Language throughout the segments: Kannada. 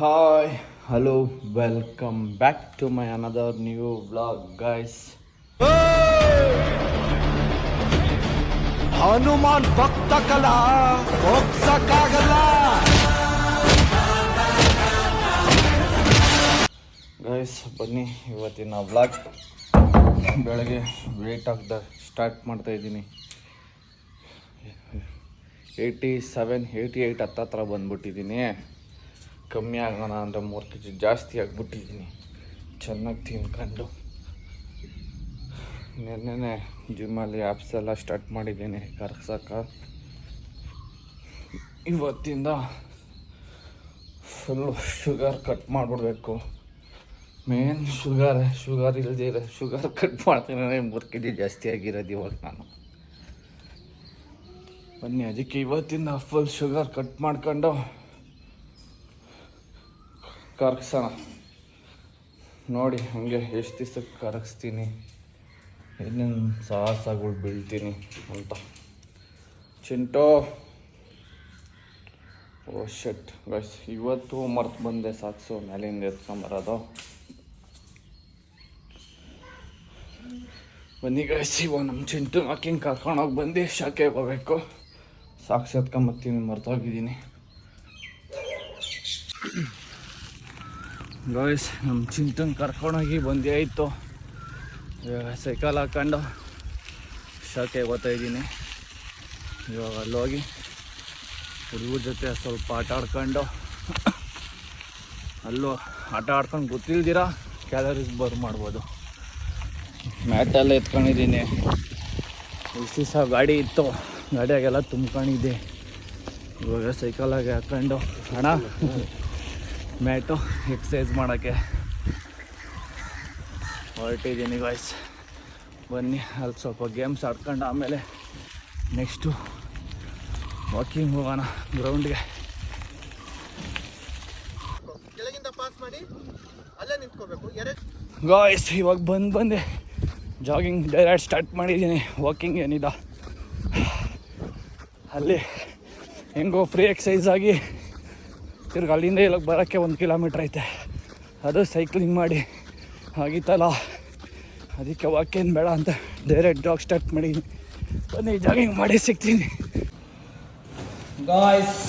Hi, hello, welcome back to my another new vlog, guys. Hanuman ಭಕ್ತ ಕಲಾ ಹೋಗ್ಸಕ್ಕಾಗಲ್ಲ. ಗೈಸ್ ಬನ್ನಿ ಇವತ್ತಿನ ವ್ಲಾಗ್. ಬೆಳಗ್ಗೆ ವೇಟ್ ಆಗ್ದ ಸ್ಟಾರ್ಟ್ ಮಾಡ್ತಾ ಇದ್ದೀನಿ. 87, 88 ಹತ್ತತ್ರ ಬಂದ್ಬಿಟ್ಟಿದ್ದೀನಿ. ಕಮ್ಮಿ ಆಗೋಣ ಅಂದರೆ 3 kg ಜಾಸ್ತಿ ಆಗಿಬಿಟ್ಟಿದ್ದೀನಿ. ಚೆನ್ನಾಗಿ ತಿನ್ಕೊಂಡು ನೆನ್ನೆ ಜಿಮ್ಮಲ್ಲಿ ಆ್ಯಪ್ಸ್ ಎಲ್ಲ ಸ್ಟಾರ್ಟ್ ಮಾಡಿದ್ದೀನಿ ಕರ್ಗ್ಸೋಕ್ಕೆ. ಇವತ್ತಿಂದ ಫುಲ್ಲು ಶುಗರ್ ಕಟ್ ಮಾಡಿಬಿಡ್ಬೇಕು. ಮೇನ್ ಶುಗರ್ ಇಲ್ಲದೆ ಶುಗರ್ ಕಟ್ ಮಾಡ್ತೀನಿ. 3 kg ಜಾಸ್ತಿ ಆಗಿರೋದು ಇವಾಗ ನಾನು. ಬನ್ನಿ ಅದಕ್ಕೆ ಇವತ್ತಿಂದ ಫುಲ್ ಶುಗರ್ ಕಟ್ ಮಾಡ್ಕೊಂಡು ಕರಗಿಸೋಣ. ನೋಡಿ ಹಾಗೆ ಎಷ್ಟು ದಿವ್ಸಕ್ಕೆ ಕರಗಿಸ್ತೀನಿ, ಏನೇನು ಸಾಹಸಗಳು ಬೀಳ್ತೀನಿ ಅಂತ. ಚಿಂಟೋ ಓ ಶಟ್ ಗೈಸ್, ಇವತ್ತು ಮರ್ತು ಬಂದೆ ಸಾಕ್ಸು ಮೇಲಿಂದ ಎತ್ಕೊಂಬರೋದು. ಬನ್ನಿ ಗೈಸ್, ಇವಾಗ ನಮ್ಮ ಚಿಂಟು ವಾಕಿಂಗ್ ಕರ್ಕೊಂಡೋಗಿ ಬಂದು ಶಾಖೆಗೆ ಹೋಗ್ಬೇಕು. ಸಾಕ್ಸ್ ಎತ್ಕೊಂಬರ್ತೀನಿ, ಮರ್ತೋಗಿದ್ದೀನಿ. ಗೈಸ್ ನಮ್ಮ ಚಿಂಟನ್ ಕರ್ಕೊಂಡೋಗಿ ಬಂದೇ ಆಯಿತು. ಇವಾಗ ಸೈಕಲ್ ಹಾಕ್ಕೊಂಡು ಶಾಖೆಗೆ ಹೋಗ್ತಾಯಿದ್ದೀನಿ. ಇವಾಗ ಅಲ್ಲೋಗಿ ಹುಡುಗರ ಜೊತೆ ಸ್ವಲ್ಪ ಆಟ ಆಡ್ಕೊಂಡು ಅಲ್ಲೂ ಆಟ ಆಡ್ಕೊಂಡು ಗೊತ್ತಿಲ್ದಿರ ಕ್ಯಾಲರೀಸ್ ಬರ್ನ್ ಮಾಡ್ಬೋದು. ಮ್ಯಾಟೆಲ್ಲ ಎತ್ಕೊಂಡಿದ್ದೀನಿ. ಇಷ್ಟು ದಿವಸ ಗಾಡಿ ಇತ್ತು, ಗಾಡಿಯಾಗೆಲ್ಲ ತುಂಬ್ಕೊಂಡಿದ್ದೆ. ಇವಾಗ ಸೈಕಲಾಗಿ ಹಾಕ್ಕೊಂಡು ಹಣ ಮ್ಯಾಟು ಎಕ್ಸಸೈಸ್ ಮಾಡೋಕ್ಕೆ ಹೊರಟಿದ್ದೀನಿ ಗಾಯ್ಸ್. ಬನ್ನಿ ಅಲ್ಲಿ ಸ್ವಲ್ಪ ಗೇಮ್ಸ್ ಆಡ್ಕೊಂಡು ಆಮೇಲೆ ನೆಕ್ಸ್ಟು ವಾಕಿಂಗ್ ಹೋಗೋಣ ಗ್ರೌಂಡ್ಗೆ. ಗಾಯ್ಸ್ ಇವಾಗ ಬಂದೆ ಜಾಗಿಂಗ್ ಡೈರೆಕ್ಟ್ ಸ್ಟಾರ್ಟ್ ಮಾಡಿದ್ದೀನಿ. ವಾಕಿಂಗ್ ಏನಿಲ್ಲ, ಅಲ್ಲಿ ಹೆಂಗೋ ಫ್ರೀ ಎಕ್ಸಸೈಸ್ ಆಗಿ ತಿರ್ಗಿ ಅಲ್ಲಿಂದ ಇಲ್ಲಿಗೆ ಬರೋಕ್ಕೆ 1 ಕಿಲೋಮೀಟ್ರ್ ಐತೆ. ಅದು ಸೈಕ್ಲಿಂಗ್ ಮಾಡಿ ಆಗಿತ್ತಲ್ಲ, ಅದಕ್ಕೆ ವಾಕೇನು ಬೇಡ ಅಂತ ಡೈರೆಕ್ಟ್ ಜಾಗ್ ಸ್ಟಾರ್ಟ್ ಮಾಡಿದ್ದೀನಿ. ಬನ್ನಿ ಜಾಗಿಂಗ್ ಮಾಡಿ ಸಿಗ್ತೀನಿ ಗಾಯ್ಸ್.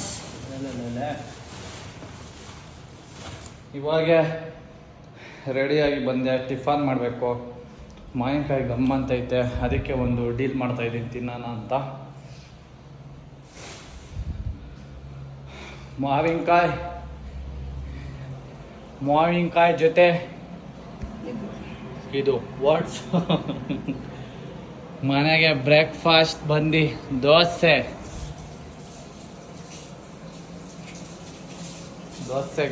ಇವಾಗ ರೆಡಿಯಾಗಿ ಬಂದೆ. ಟಿಫನ್ ಮಾಡಬೇಕು. ಮಾವಿನಕಾಯಿ ಗಮ್ಮಂತೈತೆ, ಅದಕ್ಕೆ ಒಂದು ಡೀಲ್ ಮಾಡ್ತಾಯಿದ್ದೀನಿ ತಿನ್ನೋಣ ಅಂತ. ಮಾವಿನಕಾಯಿ ಜೊತೆ ಇದು ವಾಟ್ಸ್ ಮನೆಗೆ ಬ್ರೇಕ್ಫಾಸ್ಟ್ ಬಂದು ದೋಸೆ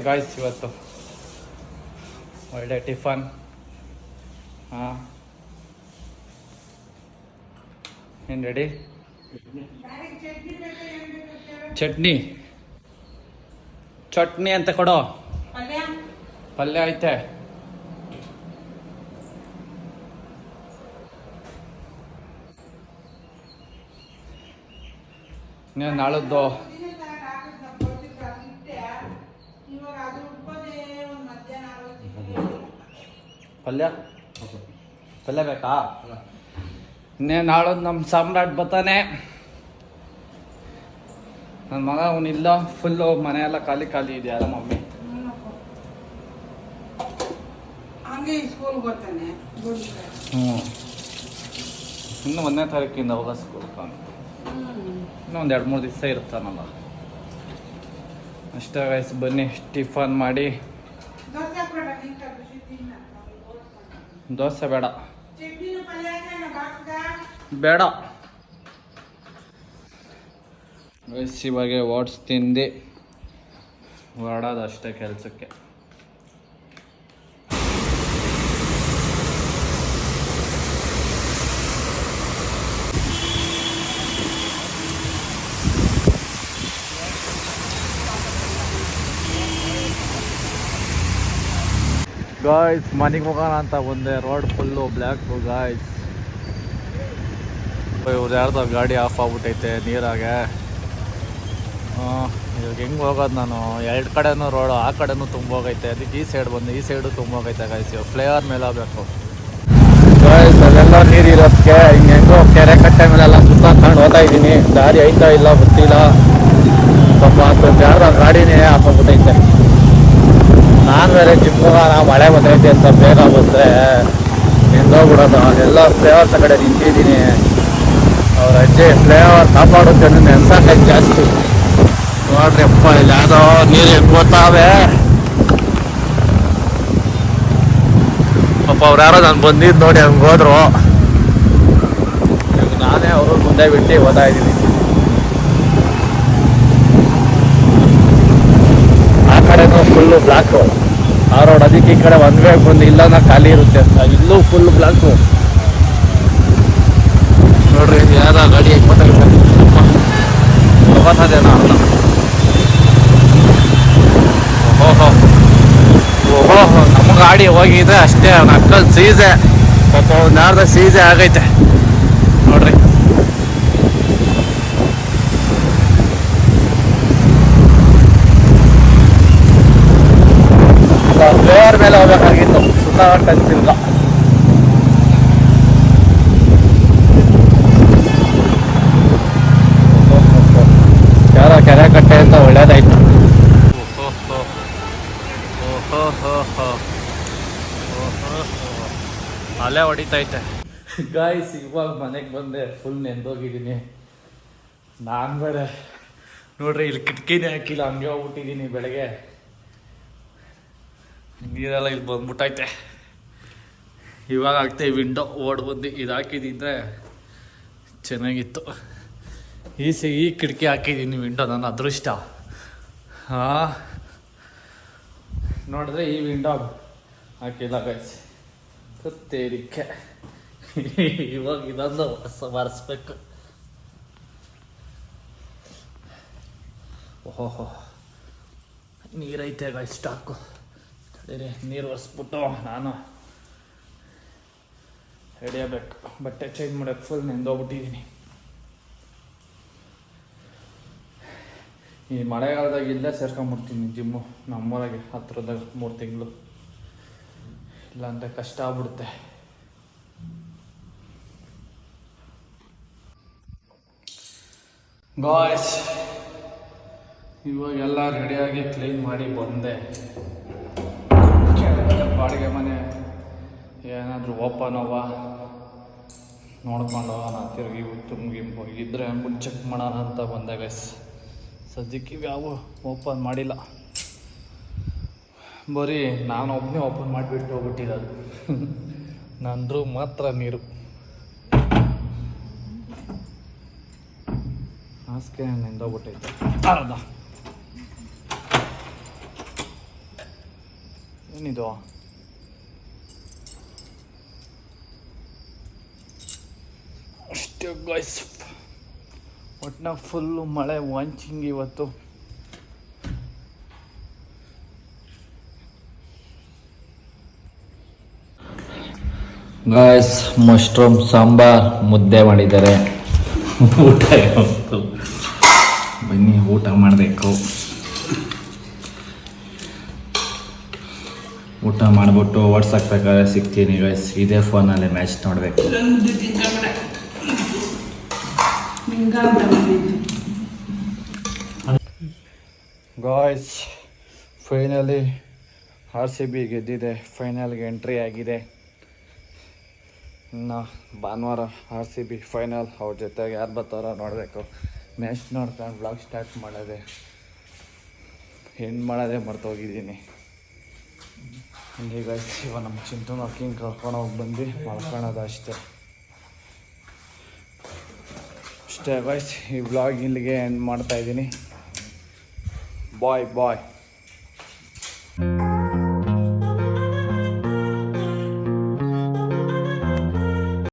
ಗಾಯ್ಸ್. ಇವತ್ತು ಒಳ್ಳೆ ಟಿಫನ್. ಹಾಂ ಏನು ರೆಡಿ? ಚಟ್ನಿ ಅಂತ ಕೊಡೋ. ಪಲ್ಯ ಐತೆ. ನೀನು ನಾಳದ್ದು ಪಲ್ಯ ಬೇಕಾ? ಇನ್ನೇ ನಾಳದ್ದು ನಮ್ಮ ಸಾಮ್ರಾಟ್ ಬರ್ತಾನೆ. ನನ್ನ ಮಗ ಅವನಿಲ್ಲ, ಫುಲ್ಲು ಮನೆಯೆಲ್ಲ ಖಾಲಿ ಇದೆಯಲ್ಲ ಮಮ್ಮಿ. ಇನ್ನು 1ನೇ ತಾರೀಕಿಂದ ಹೋಗ ಸ್ಕೂಲ್ಗೆ. ಇನ್ನೂ ಒಂದು 2-3 ದಿವಸ ಇರ್ತಾನಲ್ಲ ಅಷ್ಟೇ ಗೈಸ್. ಬನ್ನಿ ಟಿಫನ್ ಮಾಡಿ. ದೋಸೆ ಬೇಡ ಗೈಸ್. ಇವಾಗ ಓಟ್ಸ್ ತಿಂದು ಹೊರಡೋದು ಅಷ್ಟೇ ಕೆಲಸಕ್ಕೆ. ಗಾಯ್ಸ್ ಮನೆಗೆ ಹೋಗೋಣ ಅಂತ ಬಂದೆ. Road full black guys. ಇವ್ರು ಯಾರ್ದೋ ಗಾಡಿ ಆಫ್ ಆಗ್ಬಿಟ್ಟೈತೆ ನೀರಾಗೆ. ಇವಾಗ ಹೆಂಗೆ ಹೋಗೋದು ನಾನು? ಎರಡು ಕಡೆನೂ ರೋಡು, ಆ ಕಡೆನೂ ತುಂಬ ಹೋಗೈತೆ, ಅದಕ್ಕೆ ಈ ಸೈಡ್ ಬಂದು ಈ ಸೈಡು ತುಂಬ ಹೋಗೈತೆ ಗಾಯ್ಸ್. ಇವಾಗ ಫ್ಲೇವರ್ ಮೇಲೆ ಹೋಗ್ಬೇಕು ಗಾಯ್ಸ್. ಅದೆಲ್ಲ ನೀರು ಇರೋದಕ್ಕೆ ಹಿಂಗೆಂಗೋ ಕೆರೆ ಕಟ್ಟೆ ಮೇಲೆಲ್ಲ ಸುತ್ತಾಕೊಂಡು ಹೋಗ್ತಾ ಇದ್ದೀನಿ. ದಾರಿ ಐತಾ ಇಲ್ಲ ಗೊತ್ತಿಲ್ಲ. ಪಾಪ ಅಂತ ಯಾವ್ದು ಗಾಡಿನೇ ಹಾಕೋಗ್ಬಿಟ್ಟೈತೆ. ನಾನು ಬೇರೆ ಜಿಮ್ಗೋಗೋಣ, ಮಳೆ ಬಂದೈತೆ ಅಂತ ಬೇಗ ಬಂದರೆ ನಿಂದೋಗ್ಬಿಡೋದು. ಅದೆಲ್ಲ ಫ್ಲೇವರ್ಸ್ ಕಡೆ ನಿಂತಿದ್ದೀನಿ. ಅವ್ರ ಅಜ್ಜಿ ಫ್ಲೇವರ್ ಕಾಪಾಡುತ್ತೆ ಅನ್ನೋ ನೆನ್ಸಕ್ಕೆ ಜಾಸ್ತಿ. ನೋಡ್ರಿ ಅಪ್ಪ, ಇಲ್ಲಿ ಯಾವುದೋ ನೀರು ಹೆಂಗೆ ಗೊತ್ತಾವೆ. ಪಾಪ ಅವ್ರು ಯಾರೋ ನಾನು ಬಂದಿದ್ದು ನೋಡಿ ಹಂಗೆ ಹೋದ್ರು. ಈಗ ನಾನೇ ಅವರು ಮುಂದೆ ಬಿಟ್ಟು ಓದ್ತಾ ಇದ್ದೀನಿ. ಆ ಕಡೆನೂ ಫುಲ್ಲು ಬ್ಲಾಕು ಆ ರೋಡ್. ಅದಕ್ಕೆ ಈ ಕಡೆ ಒಂದು ವೇ ಬಂದು ಇಲ್ಲನ ಖಾಲಿ ಇರುತ್ತೆ ಅಂತ. ಇಲ್ಲೂ ಫುಲ್ ಬ್ಲಾಕು. ನೋಡ್ರಿ ಇದು ಯಾವ್ದೋ ಗಾಡಿ ಹೆಂಗೆ ಗೊತ್ತಾದೇನೋ ಅಲ್ಲ. ಓಹೋ ಓಹೋ, ನಮ್ಮ ಗಾಡಿ ಹೋಗಿದೆ ಅಷ್ಟೇ. ಅವ್ನ ಅಕ್ಕಲ್ ಸೀಸೆ, ಪಾಪ ಒಂದು ಯಾರ್ದ ಸೀಸೆ ಆಗೈತೆ ನೋಡ್ರಿ. ಫ್ಲೇವರ್ ಮೇಲೆ ಹೋಗ್ಬೇಕಾಗಿತ್ತು, ಸುತ್ತಾಡ್ಕಂತಿಲ್ಲ. ಯಾರ ಕೆರೆ ಕಟ್ಟೆ ಅಂತ ಒಳ್ಳೇದಾಯ್ತು. ಅಲ್ಲೇ ಹೊಡಿತೈತೆ ಗಾಯ್ಸ್. ಇವಾಗ ಮನೆಗೆ ಬಂದೆ, ಫುಲ್ ನೆಂದೋಗಿದ್ದೀನಿ. ನಾನು ಬೇರೆ ನೋಡ್ರಿ ಇಲ್ಲಿ ಕಿಟಕಿನೇ ಹಾಕಿಲ್ಲ, ಹಂಗೆ ಹೋಗ್ಬಿಟ್ಟಿದ್ದೀನಿ. ಬೆಳಗ್ಗೆ ನೀರೆಲ್ಲ ಇಲ್ಲಿ ಬಂದ್ಬಿಟ್ಟೈತೆ. ಇವಾಗ ಆಗ್ತೇ ವಿಂಡೋ ಓಡ್ ಬಂದು ಇದು ಹಾಕಿದ್ದಿದ್ರೆ ಚೆನ್ನಾಗಿತ್ತು. ಈ ಕಿಟಕಿ ಹಾಕಿದ್ದೀನಿ ವಿಂಡೋ, ನನ್ನ ಅದೃಷ್ಟ. ಹಾಂ ನೋಡಿದ್ರೆ ಈ ವಿಂಡೋ ಹಾಕಿಲ್ಲ ಗೈಸ್, ತೇರಿಕೆ. ಇವಾಗ ಇದೊಂದು ಒರೆಸ್ಬೇಕು. ಓಹೋ ನೀರೈತೆ ಗೈಸ್, ಸ್ಟಾಕು. ತಡೀರಿ, ನೀರು ಒರೆಸ್ಬಿಟ್ಟು ನಾನು ಹಿಡಿಯಬೇಕು. ಬಟ್ಟೆ ಚೇಂಜ್ ಮಾಡೋಕ್ಕೆ ಫುಲ್ ನೆಂದೋಗ್ಬಿಟ್ಟಿದ್ದೀನಿ. ಈ ಮಳೆಗಾಲದಾಗ ಇಲ್ಲೇ ಸೇರ್ಕೊಂಬಿಡ್ತೀನಿ ಜಿಮ್ಮು, ನಮ್ಮೂರಾಗೆ ಹತ್ರದಾಗ 3 ತಿಂಗಳು. ಇಲ್ಲಾಂದರೆ ಕಷ್ಟ ಆಗ್ಬಿಡುತ್ತೆ. ಗಾಯ್ಸ್, ಇವಾಗೆಲ್ಲ ರೆಡಿಯಾಗಿ ಕ್ಲೀನ್ ಮಾಡಿ ಬಂದೆ. ಬಾಡಿಗೆ ಮನೆ ಏನಾದರೂ ಓಪನ್ ಅವ ನೋಡ್ಕೊಂಡು ಹೋಗೋಣ, ತಿರುಗಿ ತುಂಬಿಗಿದ್ರೆ ಅಂದ್ಬಿಟ್ಟು ಚೆಕ್ ಮಾಡೋಣ ಅಂತ ಬಂದೆ ಗೈಸ್. ಸದ್ಯಕ್ಕೆ ಯಾವ ಓಪನ್ ಮಾಡಿಲ್ಲ, ಬರೀ ನಾನು ಒಬ್ಬನೇ ಓಪನ್ ಮಾಡಿಬಿಟ್ಟು ಹೋಗ್ಬಿಟ್ಟಿರೋದು. ನನ್ನ ರೂಮ್ ಮಾತ್ರ ನೀರು. ಹಾಸಿಗೆ ನೆಂದೋಗ್ಬಿಟ್ಟೈತೆ ಅರ್ಧ. ಏನಿದು? ಅಷ್ಟೇ ಗಾಯ್ಸ್, ಒಟ್ನಾಗ ಫುಲ್ಲು ಮಳೆ ವಾಂಚಿಂಗ್ ಇವತ್ತು. ಗಾಯ್ಸ್, ಮಶ್ರೂಮ್ ಸಾಂಬಾರ್ ಮುದ್ದೆ ಮಾಡಿದ್ದಾರೆ. ಊಟ ಯಾವತ್ತು ಬನ್ನಿ ಊಟ ಮಾಡಬೇಕು. ಊಟ ಮಾಡಿಬಿಟ್ಟು ವಾಟ್ಸಾಕ್ಬೇಕಾದ್ರೆ ಸಿಗ್ತೀನಿ ಗೈಸ್. ಇದೇ ಫೋನಲ್ಲಿ ಮ್ಯಾಚ್ ನೋಡಬೇಕು. ಗಾಯ್ಸ್, ಫೈನಲಿ RCB ಗೆದ್ದಿದೆ. ಫೈನಲ್ಗೆ ಎಂಟ್ರಿ ಆಗಿದೆ. ಇನ್ನು ಭಾನುವಾರ RCB ಫೈನಲ್. ಅವ್ರ ಜೊತೆಗೆ ಯಾರು ಬರ್ತಾರೋ ನೋಡಬೇಕು. ಮ್ಯಾಚ್ ನೋಡ್ಕೊಂಡು ಬ್ಲಾಗ್ ಸ್ಟಾರ್ಟ್ ಮಾಡೋದೆ, ಏನು ಮಾಡೋದೇ ಮರ್ತೋಗಿದ್ದೀನಿ. ಹೀಗೆ ಗೈಸ್, ಇವಾಗ ನಮ್ಮ ಚಿಂಟು ಮಕ್ಕಿಂಗ್ ಕರ್ಕೊಂಡೋಗಿ ಬಂದು ಮಲ್ಕೊಳ್ಳೋದು ಅಷ್ಟೇ. ಗೈಸ್, ಈ ವ್ಲಾಗ್ ಇಲ್ಲಿಗೆ ಎಂಡ್ ಮಾಡ್ತಾಯಿದ್ದೀನಿ. ಬಾಯ್.